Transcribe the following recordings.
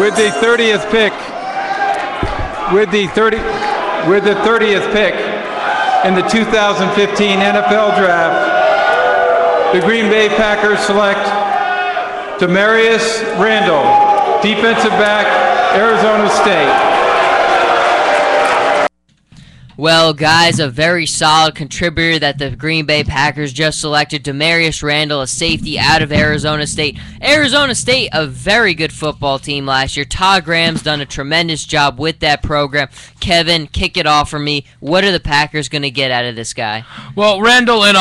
With the 30th pick, with the 30th pick in the 2015 NFL Draft, the Green Bay Packers select Damarious Randall, defensive back, Arizona State. Well, guys, a very solid contributor that the Green Bay Packers just selected. Damarious Randall, a safety out of Arizona State. Arizona State, a very good football team last year. Todd Graham's done a tremendous job with that program. Kevin, kick it off for me. What are the Packers going to get out of this guy? Well, Randall, and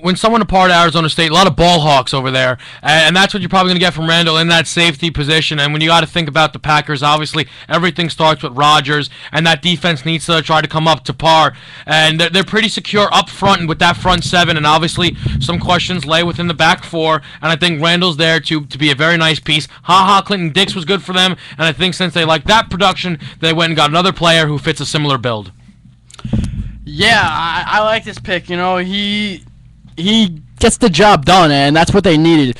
when someone a part of Arizona State, a lot of ball hawks over there, and that's what you're probably going to get from Randall in that safety position. And when you got to think about the Packers, obviously everything starts with Rodgers, and that defense needs to try to come up to par. And they're pretty secure up front and with that front seven, and obviously some questions lay within the back four. And I think Randall's there to be a very nice piece. Clinton Dix was good for them, and I think since they like that production, they went and got another player who fits a similar build. Yeah, I like this pick. He gets the job done, and that's what they needed.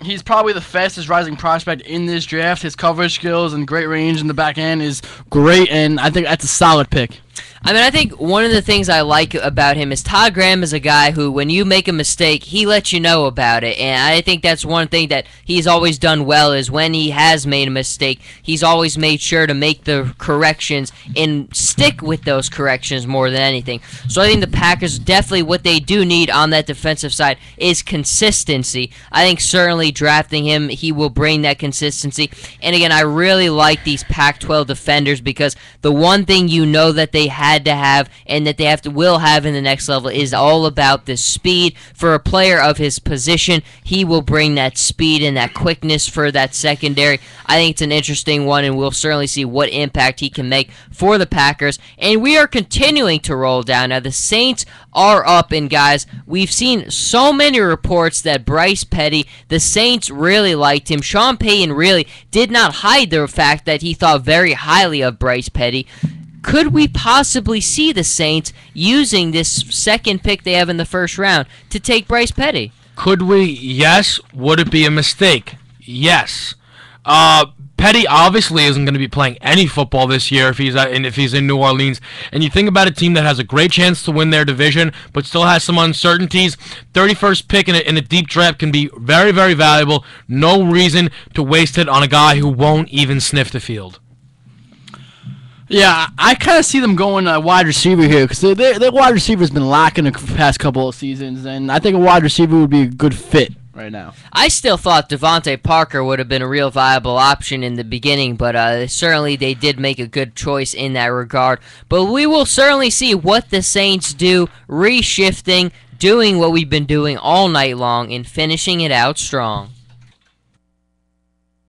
He's probably the fastest rising prospect in this draft. His coverage skills and great range in the back end is great, and I think that's a solid pick. I think one of the things I like about him is Todd Graham is a guy who, when you make a mistake, he lets you know about it. And I think that's one thing that he's always done well is when he has made a mistake, he's always made sure to make the corrections and stick with those corrections more than anything. So I think the Packers, definitely what they do need on that defensive side is consistency. I think certainly drafting him, he will bring that consistency. And again, I really like these Pac-12 defenders because the one thing you know that they had to have and that they will have in the next level is all about the speed. For a player of his position, he will bring that speed and that quickness for that secondary. I think it's an interesting one, and we'll certainly see what impact he can make for the Packers. And we are continuing to roll down. Now, the Saints are up, and guys, we've seen so many reports that Bryce Petty, the Saints really liked him. Sean Payton really did not hide the fact that he thought very highly of Bryce Petty. Could we possibly see the Saints using this second pick they have in the first round to take Bryce Petty? Could we? Yes. Would it be a mistake? Yes. Petty obviously isn't going to be playing any football this year if he's in New Orleans. And you think about a team that has a great chance to win their division, but still has some uncertainties. 31st pick in a deep draft can be very, very valuable. No reason to waste it on a guy who won't even sniff the field. Yeah, I kind of see them going wide receiver here because their wide receiver's been lacking the past couple of seasons, and I think a wide receiver would be a good fit right now. I still thought Devontae Parker would have been a real viable option in the beginning, but certainly they did make a good choice in that regard. But we will certainly see what the Saints do, reshifting, doing what we've been doing all night long, and finishing it out strong.